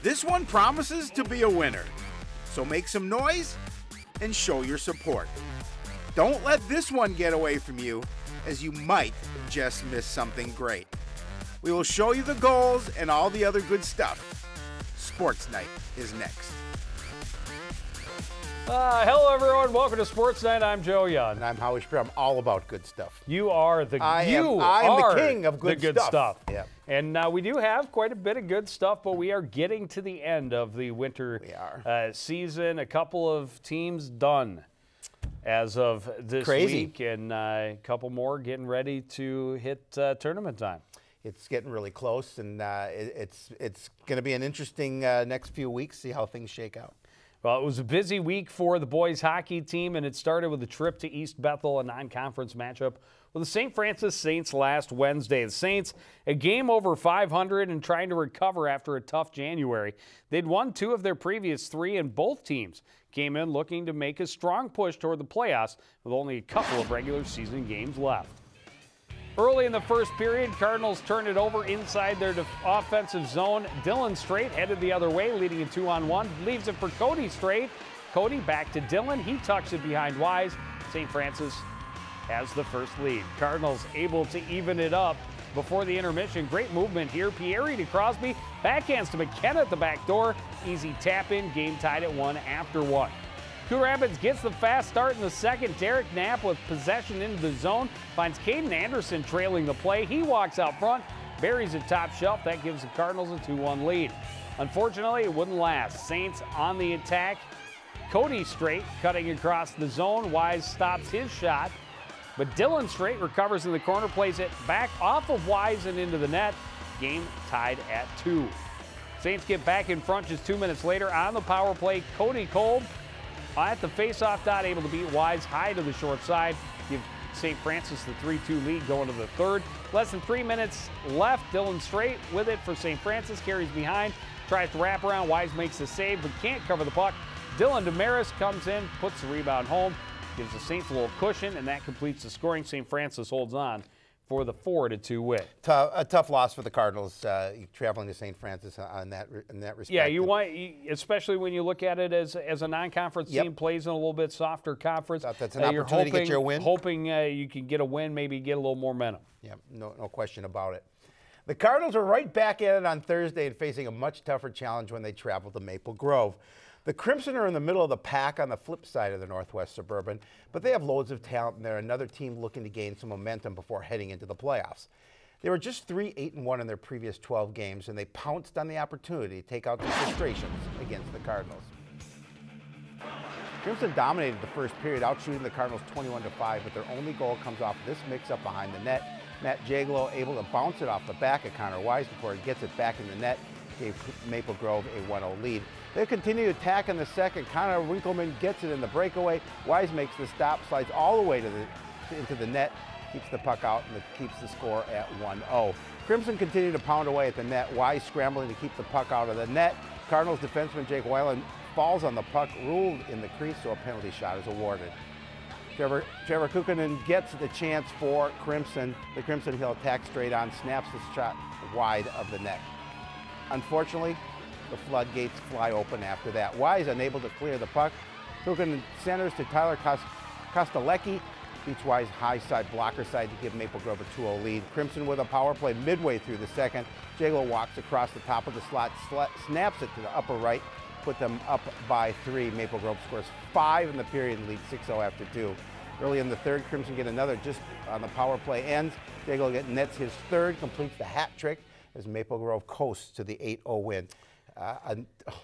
This one promises to be a winner. So make some noise and show your support. Don't let this one get away from you, as you might just miss something great. We will show you the goals and all the other good stuff. Sports Night is next. Hello, everyone. Welcome to Sports Night. I'm Joe Young. And I'm Howie Spear. I'm all about good stuff. You are the I'm the king of good stuff. Yeah. And we do have quite a bit of good stuff, but we are getting to the end of the winter season. A couple of teams done as of this week, and a couple more getting ready to hit tournament time. It's getting really close, and it's going to be an interesting next few weeks, see how things shake out. Well, it was a busy week for the boys hockey team, and it started with a trip to East Bethel, a non-conference matchup with the St. Francis Saints last Wednesday. The Saints, a game over 500 and trying to recover after a tough January. They'd won 2 of their previous 3, and both teams came in looking to make a strong push toward the playoffs with only a couple of regular season games left. Early in the first period, Cardinals turned it over inside their offensive zone. Dylan Straight headed the other way, leading a 2-on-1. Leaves it for Cody Straight. Cody back to Dylan. He tucks it behind Wise. St. Francis has the first lead. Cardinals able to even it up before the intermission. Great movement here. Pieri to Crosby. Backhands to McKenna at the back door. Easy tap in. Game tied at 1 after 1. Coon Rapids gets the fast start in the second. Derek Knapp with possession into the zone. Finds Caden Anderson trailing the play. He walks out front, buries it top shelf. That gives the Cardinals a 2-1 lead. Unfortunately, it wouldn't last. Saints on the attack. Cody Straight cutting across the zone. Wise stops his shot. But Dylan Straight recovers in the corner, plays it back off of Wise and into the net. Game tied at 2. Saints get back in front just 2 minutes later on the power play. Cody Kolb at the face-off dot, able to beat Wise high to the short side. Give St. Francis the 3-2 lead going to the third. Less than 3 minutes left. Dylan Straight with it for St. Francis. Carries behind. Tries to wrap around. Wise makes the save, but can't cover the puck. Dylan Damaris comes in, puts the rebound home. Gives the Saints a little cushion, and that completes the scoring. St. Francis holds on for the 4-2 win. A tough loss for the Cardinals, traveling to St. Francis in that respect. Yeah, you want, especially when you look at it as a non-conference team plays in a little bit softer conference. That's an opportunity to get your win. Hoping you can get a win, maybe get a little more momentum. Yeah, no question about it. The Cardinals are right back at it on Thursday and facing a much tougher challenge when they travel to Maple Grove. The Crimson are in the middle of the pack on the flip side of the Northwest Suburban, but they have loads of talent, and they're another team looking to gain some momentum before heading into the playoffs. They were just 3-8-1 in their previous 12 games, and they pounced on the opportunity to take out some frustrations against the Cardinals. Crimson dominated the first period, outshooting the Cardinals 21-5, but their only goal comes off this mix-up behind the net. Matt Jaglow able to bounce it off the back of Connor Wise before he gets it back in the net, gave Maple Grove a 1-0 lead. They continue to attack in the second. Connor Winkleman gets it in the breakaway. Wise makes the stop, slides all the way into the net, keeps the puck out, and keeps the score at 1-0. Crimson continue to pound away at the net. Wise scrambling to keep the puck out of the net. Cardinals defenseman Jake Weiland falls on the puck, ruled in the crease, so a penalty shot is awarded. Trevor Kukkonen gets the chance for Crimson. The Crimson, he'll attack straight on, snaps the shot wide of the net. Unfortunately, the floodgates fly open after that. Wise unable to clear the puck. Kukkonen centers to Tyler Kostalecki. Beats Wise high side, blocker side to give Maple Grove a 2-0 lead. Crimson with a power play midway through the second. Jaglow walks across the top of the slot, snaps it to the upper right, put them up by 3. Maple Grove scores 5 in the period and leads 6-0 after 2. Early in the third, Crimson get another just on the power play ends. Jaglow nets his third, completes the hat trick as Maple Grove coasts to the 8-0 win. A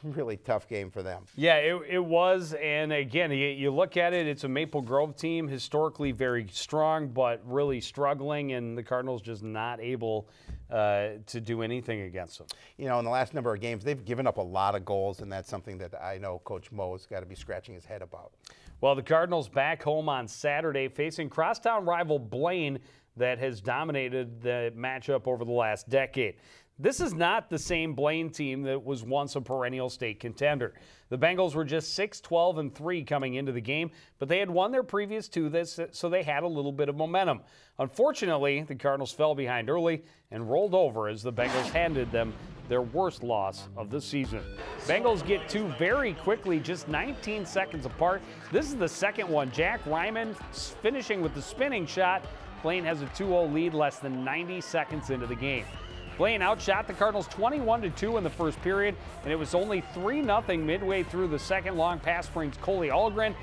really tough game for them. Yeah, it was. And again, you look at it, it's a Maple Grove team, historically very strong, but really struggling, and the Cardinals just not able to do anything against them. You know, in the last number of games, they've given up a lot of goals, and that's something that I know Coach Mo's got to be scratching his head about. Well, the Cardinals back home on Saturday facing crosstown rival Blaine that has dominated the matchup over the last decade. This is not the same Blaine team that was once a perennial state contender. The Bengals were just 6-12-3 coming into the game, but they had won their previous 2, so they had a little bit of momentum. Unfortunately, the Cardinals fell behind early and rolled over as the Bengals handed them their worst loss of the season. Bengals get two very quickly, just 19 seconds apart. This is the second one. Jack Ryman finishing with the spinning shot. Blaine has a 2-0 lead less than 90 seconds into the game. Blaine outshot the Cardinals 21-2 in the first period, and it was only 3-0 midway through the second. Long pass brings Coley Algren.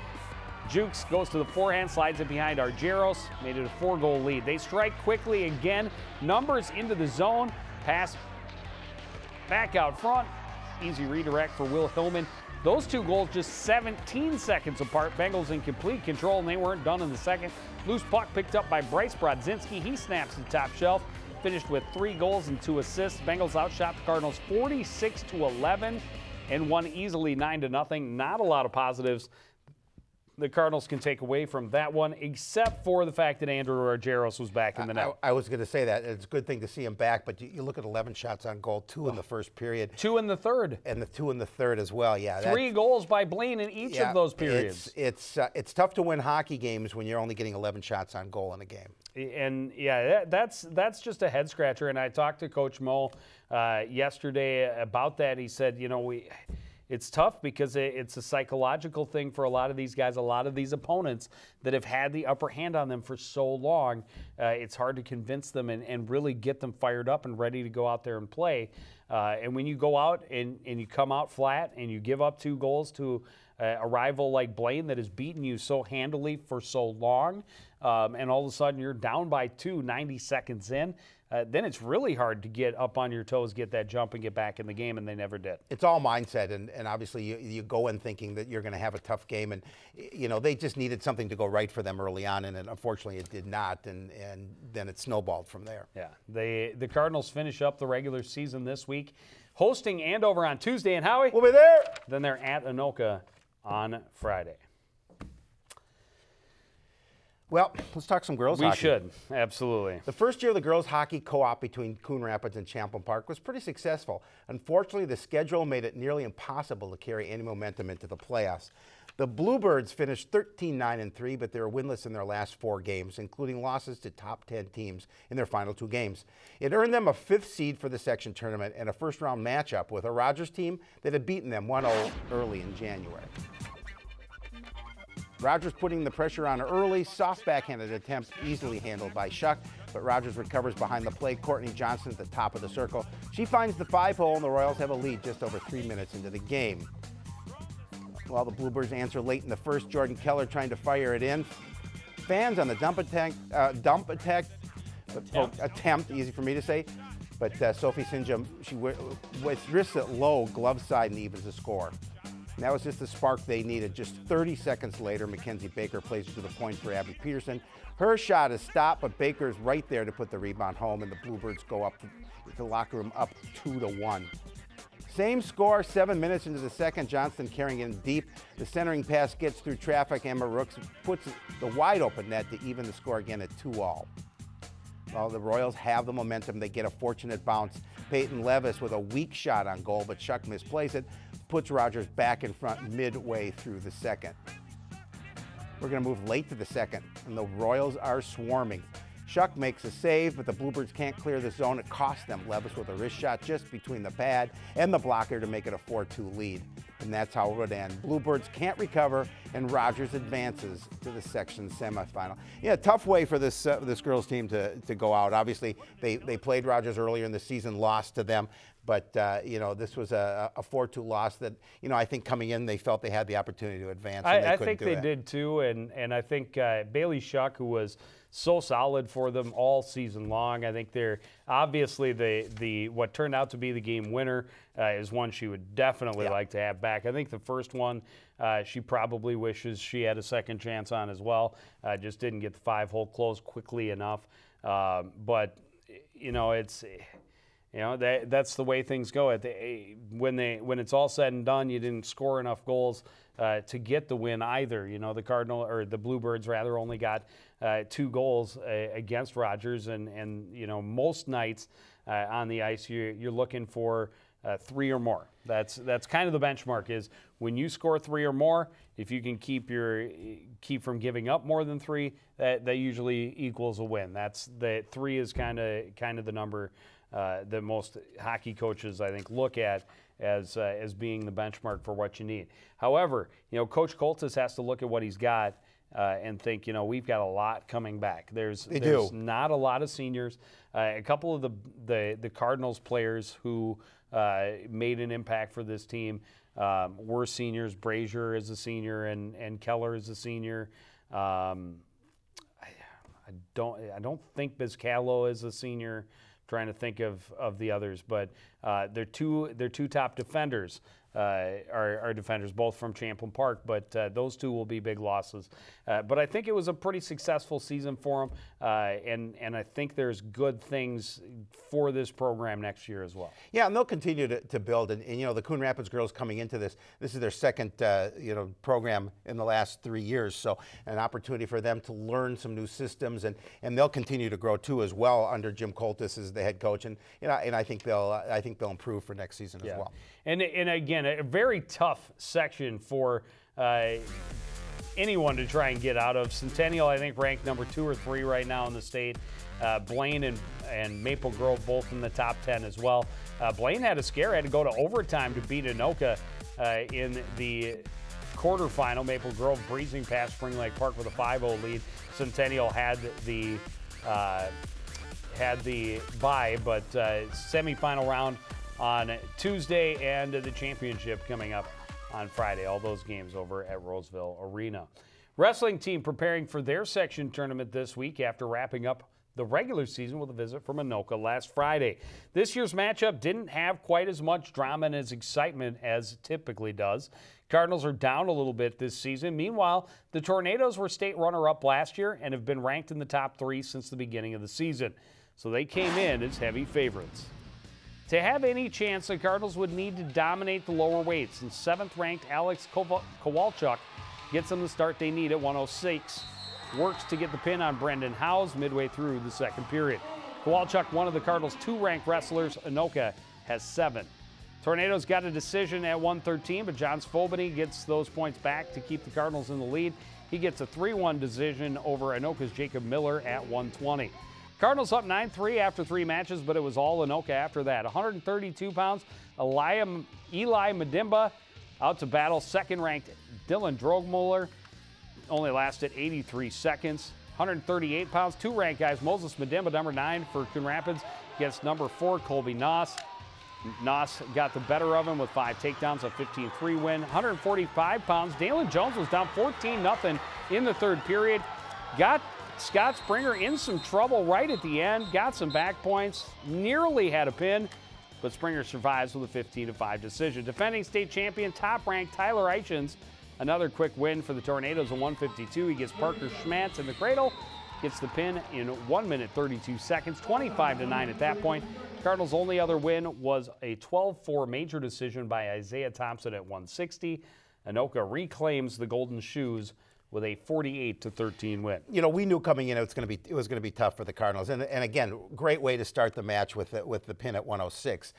Jukes goes to the forehand, slides it behind Argyros, made it a 4-goal lead. They strike quickly again, numbers into the zone, pass back out front, easy redirect for Will Hillman. Those two goals just 17 seconds apart. Bengals in complete control, and they weren't done in the second. Loose puck picked up by Bryce Brodzinski. He snaps the top shelf, finished with 3 goals and 2 assists. Bengals outshot the Cardinals 46-11 and won easily 9-0. Not a lot of positives the Cardinals can take away from that one, except for the fact that Andrew Argyros was back in the net. I was going to say that. It's a good thing to see him back, but you look at 11 shots on goal, 2 in the first period. 2 in the third. And the 2 in the third as well, yeah. 3 goals by Blaine in each of those periods. It's tough to win hockey games when you're only getting 11 shots on goal in a game. And, yeah, that's just a head-scratcher. And I talked to Coach Mo yesterday about that. He said, you know, it's tough because it's a psychological thing for a lot of these guys, a lot of these opponents that have had the upper hand on them for so long. It's hard to convince them and really get them fired up and ready to go out there and play. And when you go out and you come out flat and you give up 2 goals to a rival like Blaine that has beaten you so handily for so long, and all of a sudden you're down by 2 90 seconds in, then it's really hard to get up on your toes, get that jump, and get back in the game, and they never did. It's all mindset, and obviously you go in thinking that you're going to have a tough game, and you know they just needed something to go right for them early on, and unfortunately it did not, and then it snowballed from there. Yeah, the Cardinals finish up the regular season this week, hosting Andover on Tuesday, and Howie, we'll be there. Then they're at Anoka on Friday. Well, let's talk some girls hockey. We should, absolutely. The first year of the girls hockey co-op between Coon Rapids and Champlain Park was pretty successful. Unfortunately, the schedule made it nearly impossible to carry any momentum into the playoffs. The Bluebirds finished 13-9-3, but they were winless in their last 4 games, including losses to top 10 teams in their final 2 games. It earned them a 5th seed for the section tournament and a first-round matchup with a Rogers team that had beaten them 1-0 early in January. Rogers putting the pressure on early, soft backhanded attempt easily handled by Shuck, but Rogers recovers behind the play. Courtney Johnson at the top of the circle. She finds the 5-hole, and the Royals have a lead just over 3 minutes into the game. While the Bluebirds answer late in the first, Jordan Keller trying to fire it in. Fans on the attempt, easy for me to say, but Sophie Sinjam, she risks it low, glove side, and evens the score. And that was just the spark they needed. Just 30 seconds later, Mackenzie Baker plays it to the point for Abby Peterson. Her shot is stopped, but Baker's right there to put the rebound home, and the Bluebirds go up to the locker room up 2-1. Same score, 7 minutes into the second. Johnston carrying in deep. The centering pass gets through traffic. Emma Rooks puts the wide open net to even the score again at 2-2. While the Royals have the momentum, they get a fortunate bounce. Peyton Levis with a weak shot on goal, but Shuck misplays it, puts Rogers back in front midway through the second. We're going to move late to the second, and the Royals are swarming. Shuck makes a save, but the Bluebirds can't clear the zone. It costs them. Levis with a wrist shot just between the pad and the blocker to make it a 4-2 lead. And that's how it would end. Bluebirds can't recover, and Rogers advances to the section semifinal. Yeah, tough way for this girls team to go out. Obviously, they played Rogers earlier in the season, lost to them. But, you know, this was a 4-2 loss that, you know, I think coming in they felt they had the opportunity to advance. And I think they did too. And I think Bailey Shuck, who was so solid for them all season long, I think they're obviously the what turned out to be the game winner is one she would definitely like to have back. I think the first one she probably wishes she had a second chance on as well. Just didn't get the 5-hole closed quickly enough. But, you know, it's... You know, that's the way things go. When it's all said and done, you didn't score enough goals to get the win either. You know, the Bluebirds rather only got 2 goals against Rogers, and you know, most nights on the ice you're looking for 3 or more. That's kind of the benchmark. Is when you score 3 or more, if you can keep from giving up more than 3, that usually equals a win. That's the 3 is kind of the number that most hockey coaches, I think, look at as being the benchmark for what you need. However, Coach Coltis has to look at what he's got and think, we've got a lot coming back. There's not a lot of seniors. A couple of the Cardinals players who made an impact for this team were seniors. Brazier is a senior, and Keller is a senior. I don't think Bizcalo is a senior. Trying to think of the others, but their two top defenders are defenders, both from Champlain Park, but those two will be big losses. But I think it was a pretty successful season for them, and I think there's good things for this program next year as well. Yeah, and they'll continue to build. And the Coon Rapids girls coming into this is their second program in the last 3 years, so an opportunity for them to learn some new systems, and they'll continue to grow too as well under Jim Coltis as the head coach, and I think they'll improve for next season as well. And again, a very tough section for anyone to try and get out of. Centennial, I think, ranked number 2 or 3 right now in the state. Blaine and Maple Grove both in the top 10 as well. Blaine had a scare, had to go to overtime to beat Anoka in the quarterfinal. Maple Grove breezing past Spring Lake Park with a 5-0 lead. Centennial had the bye, but semifinal round on Tuesday, and the championship coming up on Friday. All those games over at Roseville Arena. Wrestling team preparing for their section tournament this week after wrapping up the regular season with a visit from Anoka last Friday. This year's matchup didn't have quite as much drama and as excitement as it typically does. Cardinals are down a little bit this season. Meanwhile, the Tornadoes were state runner-up last year and have been ranked in the top 3 since the beginning of the season. So they came in as heavy favorites. To have any chance, the Cardinals would need to dominate the lower weights, and 7th-ranked Alex Kowalchuk gets them the start they need at 106. Works to get the pin on Brendan Howes midway through the second period. Kowalchuk, one of the Cardinals' 2-ranked wrestlers. Anoka has 7. Tornadoes got a decision at 113, but John Svobany gets those points back to keep the Cardinals in the lead. He gets a 3-1 decision over Anoka's Jacob Miller at 120. Cardinals up 9-3 after 3 matches, but it was all Anoka after that. 132 pounds, Eli Madimba out to battle second-ranked Dylan Drogmuller. Only lasted 83 seconds. 138 pounds, 2-ranked guys. Moses Madimba, number 9 for Coon Rapids, against number 4, Colby Noss. Noss got the better of him with 5 takedowns, a 15-3 win. 145 pounds, Dalen Jones was down 14-0 in the third period. Got Scott Springer in some trouble right at the end, got some back points, nearly had a pin, but Springer survives with a 15-5 decision. Defending state champion, top-ranked Tyler Eichens, another quick win for the Tornadoes, a 152. He gets Parker Schmatz in the cradle, gets the pin in 1 minute 32 seconds, 25-9 at that point. Cardinals' only other win was a 12-4 major decision by Isaiah Thompson at 160. Anoka reclaims the Golden Shoes with a 48-13 win. We knew coming in it was going to be tough for the Cardinals, and again, great way to start the match with the pin at 106.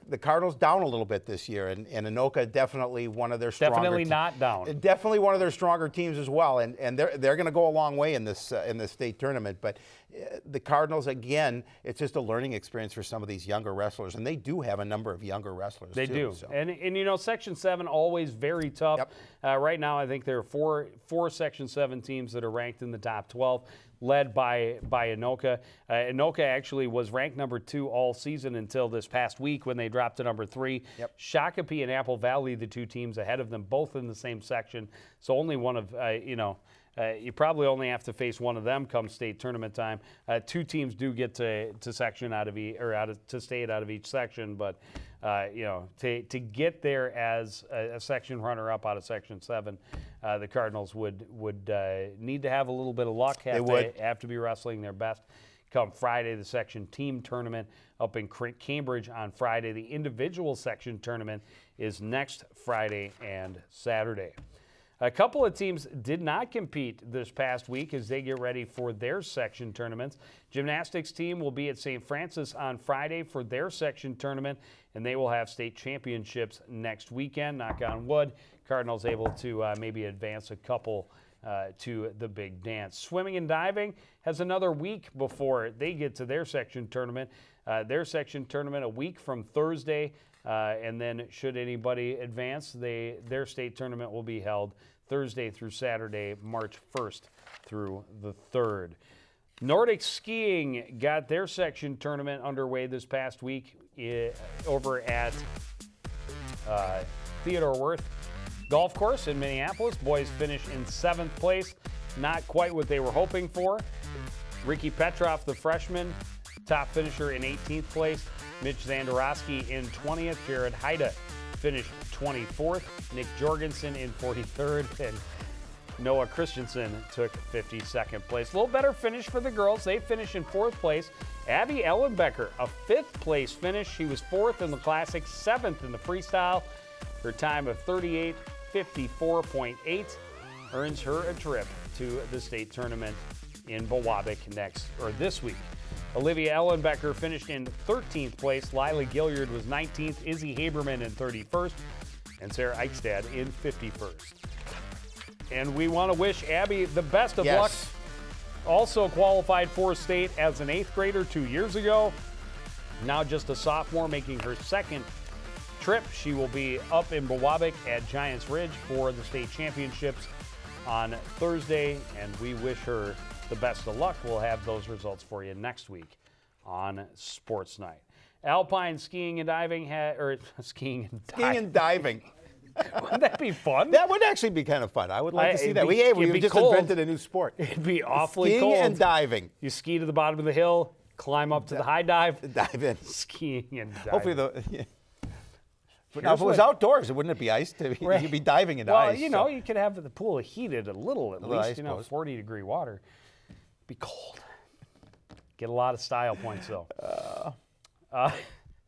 The Cardinals down a little bit this year, and Anoka definitely one of their stronger. Definitely not down. Definitely one of their stronger teams as well, and they're going to go a long way in this state tournament. But the Cardinals, again, it's just a learning experience for some of these younger wrestlers, and they do have a number of younger wrestlers. They too, do, so. and Section 7 always very tough. Yep. Right now, I think there are four Section 7 teams that are ranked in the top 12. Led by Anoka. Anoka actually was ranked number 2 all season until this past week when they dropped to number 3. Yep. Shakopee and Apple Valley, the 2 teams ahead of them, both in the same section. So only one of, you probably only have to face one of them come state tournament time. 2 teams do get to section out of to state out of each section, but to get there as a section runner-up out of Section 7, the Cardinals would need to have a little bit of luck. Have to be wrestling their best. Come Friday, the section team tournament up in Cambridge on Friday. The individual section tournament is next Friday and Saturday. A couple of teams did not compete this past week as they get ready for their section tournaments. Gymnastics team will be at St. Francis on Friday for their section tournament, and they will have state championships next weekend. Knock on wood. Cardinals able to maybe advance a couple to the big dance. Swimming and diving has another week before they get to their section tournament. their section tournament a week from Thursday. And then should anybody advance, their state tournament will be held Thursday through Saturday, March 1st through the 3rd. Nordic skiing got their section tournament underway this past week over at Theodore Wirth Golf Course in Minneapolis. Boys finished in 7th place. Not quite what they were hoping for. Ricky Petroff, the freshman, top finisher in 18th place. Mitch Zandarowski in 20th. Jared Haida finished 24th. Nick Jorgensen in 43rd. And Noah Christensen took 52nd place. A little better finish for the girls. They finished in 4th place. Abby Ellenbecker, a 5th place finish. She was 4th in the Classic, 7th in the Freestyle. Her time of 38:54.8 earns her a trip to the state tournament in Bowabic this week. Olivia Ellenbecker finished in 13th place. Lila Gilliard was 19th. Izzy Haberman in 31st. And Sarah Eichstad in 51st. And we want to wish Abby the best of luck. Also qualified for state as an 8th grader 2 years ago. Now just a sophomore, making her 2nd trip. She will be up in Bowabic at Giants Ridge for the state championships on Thursday, and we wish her the best of luck. We'll have those results for you next week on Sports Night. Alpine skiing and diving skiing and diving. Wouldn't that be fun? That would actually be kind of fun. I would like to see that. We just invented a new sport. It'd be awfully cold. Skiing and diving. You ski to the bottom of the hill, climb up to the high dive, dive in. Skiing and diving. Hopefully now, if it was outdoors, wouldn't it be ice? You'd be diving in ice. Well, you could have the pool heated a little at least. 40-degree water. Be cold. Get a lot of style points, though.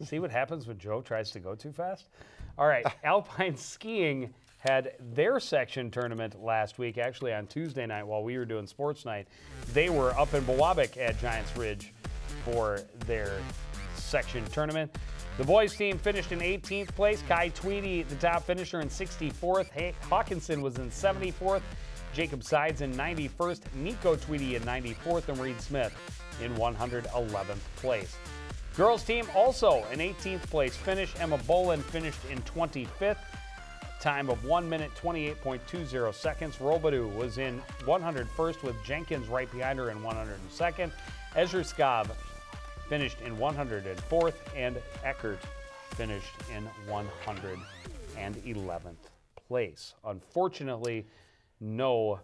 See what happens when Joe tries to go too fast? All right, Alpine skiing had their section tournament last week, actually on Tuesday night while we were doing Sports Night. They were up in Bowabic at Giants Ridge for their section tournament. The boys team finished in 18th place. Kai Tweedy, the top finisher, in 64th. Hawkinson was in 74th. Jacob Sides in 91st. Nico Tweedy in 94th. And Reed Smith in 111th place. Girls team also an 18th place finish. Emma Bolin finished in 25th. Time of 1 minute 28.20 seconds. Robidoux was in 101st with Jenkins right behind her in 102nd. Ezra Skav finished in 104th, and Eckert finished in 111th place. Unfortunately, no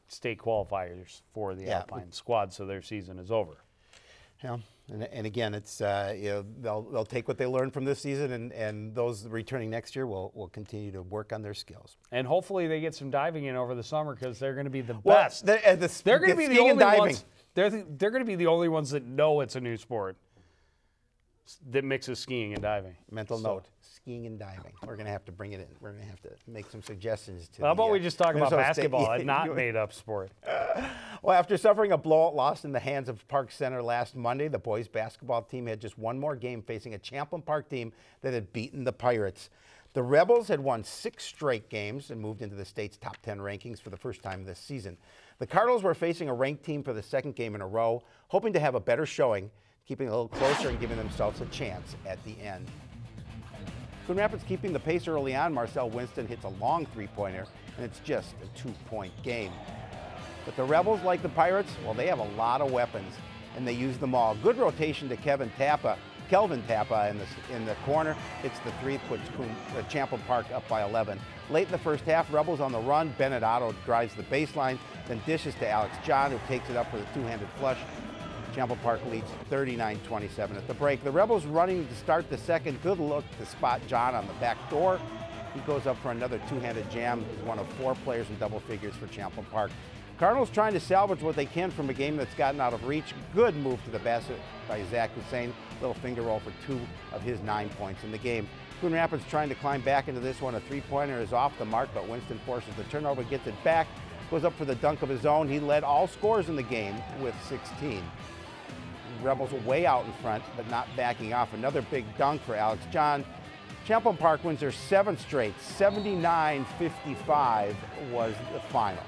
state qualifiers for the Alpine squad, so their season is over. Yeah, and again, it's they'll take what they learned from this season, and those returning next year will continue to work on their skills. And hopefully they get some diving in over the summer because they're going to be the best. They're going to be the only ones. They're going to be the only ones that know it's a new sport that mixes skiing and diving. Mental note: skiing and diving. We're going to have to bring it in. We're going to have to make some suggestions to. How about we just talk about basketball, a not made-up sport? Well, after suffering a blowout loss in the hands of Park Center last Monday, the boys basketball team had just one more game facing a Champlin Park team that had beaten the Pirates. The Rebels had won 6 straight games and moved into the state's top 10 rankings for the first time this season. The Cardinals were facing a ranked team for the 2nd game in a row, hoping to have a better showing, keeping a little closer and giving themselves a chance at the end. Coon Rapids keeping the pace early on. Marcel Winston hits a long 3-pointer, and it's just a 2-point game. But the Rebels, like the Pirates, well, they have a lot of weapons, and they use them all. Good rotation to Kelvin Tappa in the corner. It's the 3, puts Champlin Park up by 11. Late in the first half, Rebels on the run. Bennett Otto drives the baseline, then dishes to Alex John, who takes it up for the 2-handed flush. Champlin Park leads 39-27 at the break. The Rebels running to start the second. Good look to spot John on the back door. He goes up for another 2-handed jam. He's one of 4 players in double figures for Champlin Park. Cardinals trying to salvage what they can from a game that's gotten out of reach. Good move to the basket by Zach Hussein. Little finger roll for 2 of his 9 points in the game. Coon Rapids trying to climb back into this one. A 3-pointer is off the mark, but Winston forces the turnover, gets it back, goes up for the dunk of his own. He led all scorers in the game with 16. Rebels are way out in front, but not backing off. Another big dunk for Alex John. Champlin Park wins their 7th straight. 79-55 was the final.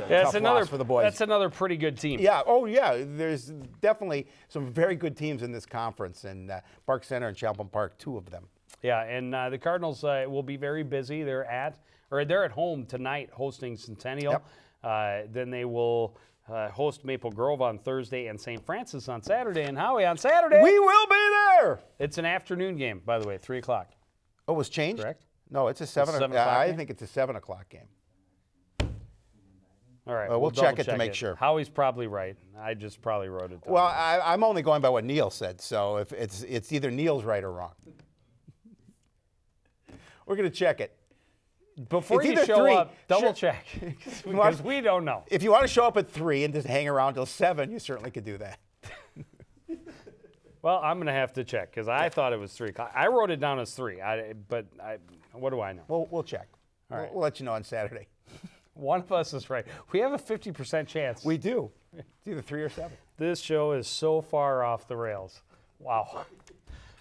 Tough loss for the boys. That's another pretty good team. Yeah. Oh, yeah. There's definitely some very good teams in this conference, and Park Center and Champlain Park, two of them. Yeah, and the Cardinals will be very busy. They're at home tonight hosting Centennial. Yep. Then they will host Maple Grove on Thursday and St. Francis on Saturday. And Howie, on Saturday, we will be there. It's an afternoon game, by the way, 3 o'clock. Oh, it was changed? Correct. No, it's a 7 o'clock. I think it's a 7 o'clock game. All right, we'll check it to make sure. Howie's probably right. I just probably wrote it down. Well, I'm only going by what Neil said, so if it's either Neil's right or wrong. We're going to check it. Before you show up, double check, because we don't know. If you want to show up at 3 and just hang around till 7, you certainly could do that. Well, I'm going to have to check, because I thought it was 3 o'clock. I wrote it down as 3, but what do I know? We'll check. All right. We'll let you know on Saturday. One of us is right. We have a 50% chance. We do. It's either 3 or 7. This show is so far off the rails. Wow.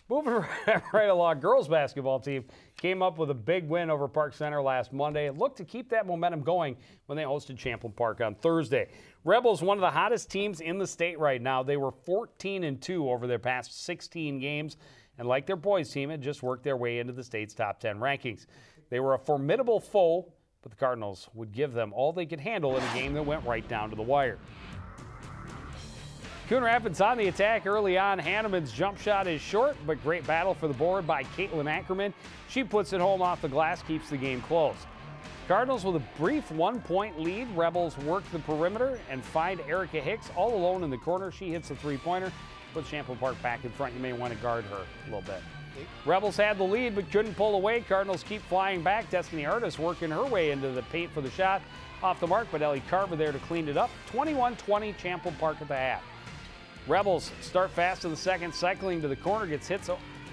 Moving right along, girls basketball team came up with a big win over Park Center last Monday and looked to keep that momentum going when they hosted Champlain Park on Thursday. Rebels, one of the hottest teams in the state right now. They were 14-2 over their past 16 games, and like their boys team, had just worked their way into the state's top 10 rankings. They were a formidable foe, but the Cardinals would give them all they could handle in a game that went right down to the wire. Coon Rapids on the attack early on. Hanneman's jump shot is short, but great battle for the board by Caitlin Ackerman. She puts it home off the glass, keeps the game close. Cardinals with a brief 1-point lead. Rebels work the perimeter and find Erica Hicks all alone in the corner. She hits a three-pointer, puts Champlain Park back in front. You may want to guard her a little bit. Rebels had the lead but couldn't pull away. Cardinals keep flying back. Destiny Artis working her way into the paint for the shot. Off the mark, but Ellie Carver there to clean it up. 21-20 Champlain Park at the half. Rebels start fast in the second, cycling to the corner, gets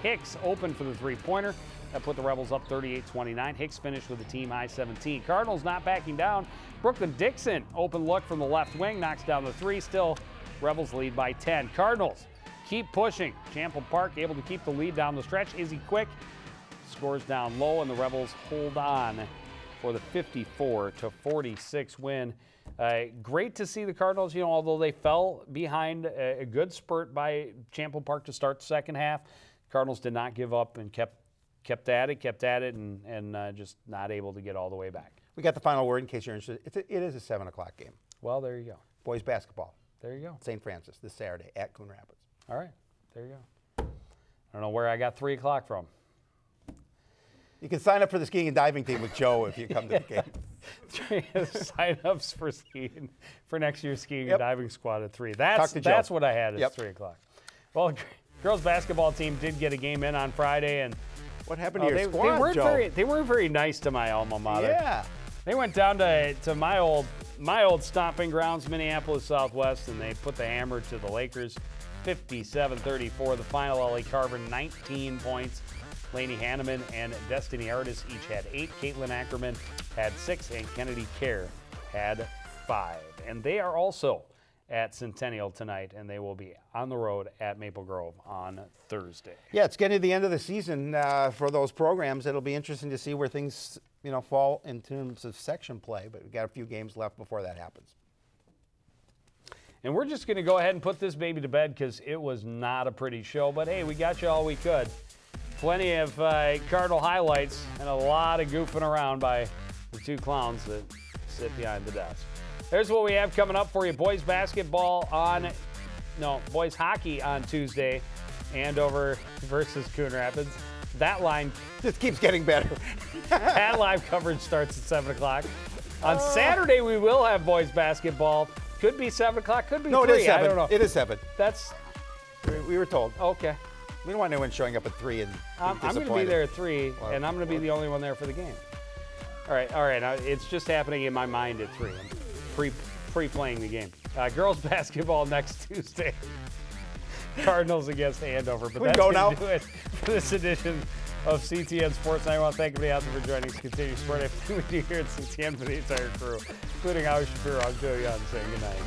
Hicks open for the three-pointer. That put the Rebels up 38-29. Hicks finished with a team-high 17. Cardinals not backing down. Brooklyn Dixon, open look from the left wing, knocks down the three. Still, Rebels lead by 10. Cardinals keep pushing. Champlain Park able to keep the lead down the stretch. Izzy Quick scores down low, and the Rebels hold on for the 54-46 win. Great to see the Cardinals, although they fell behind a good spurt by Champlain Park to start the second half, Cardinals did not give up and kept at it, and just not able to get all the way back. We got the final word in case you're interested. It is a 7 o'clock game. Well, there you go. Boys basketball. There you go. St. Francis this Saturday at Coon Rapids. All right. There you go. I don't know where I got 3 o'clock from. You can sign up for the skiing and diving team with Joe if you come to the game. Sign-ups for skiing for next year's skiing and diving squad at 3. That's what I had at 3 o'clock. Well, girls basketball team did get a game in on Friday, and what happened to your squad, Joe? They weren't very nice to my alma mater. Yeah. They went down to my old stomping grounds, Minneapolis Southwest, and they put the hammer to the Lakers, 57-34. The final, Ellie Carver, 19 points. Lainey Hanneman and Destiny Artis each had 8. Caitlin Ackerman had 6, and Kennedy Kerr had 5. And they are also at Centennial tonight, and they will be on the road at Maple Grove on Thursday. Yeah, it's getting to the end of the season for those programs. It'll be interesting to see where things fall in terms of section play, but we've got a few games left before that happens. And we're just going to go ahead and put this baby to bed because it was not a pretty show, but hey, we got you all we could. Plenty of Cardinal highlights and a lot of goofing around by the 2 clowns that sit behind the desk. There's what we have coming up for you. Boys hockey on Tuesday, Andover versus Coon Rapids. That line just keeps getting better. That live coverage starts at 7 o'clock. On Saturday, we will have boys basketball. Could be 7 o'clock, could be 3. No, it is 7. I don't know. It is 7. We were told. Okay. We don't want anyone showing up at 3 and I'm going to be there at 3, and I'm going to be the only one there for the game. All right. It's just happening in my mind at 3. I'm pre-playing the game. Girls basketball next Tuesday. Cardinals against Andover. But that's going to do it for this edition of CTN Sports Night. I want to thank everybody out there for joining us. Continue to support everything we do here at CTN for the entire crew, including Howie Shapiro. I'm Joe Young saying good night.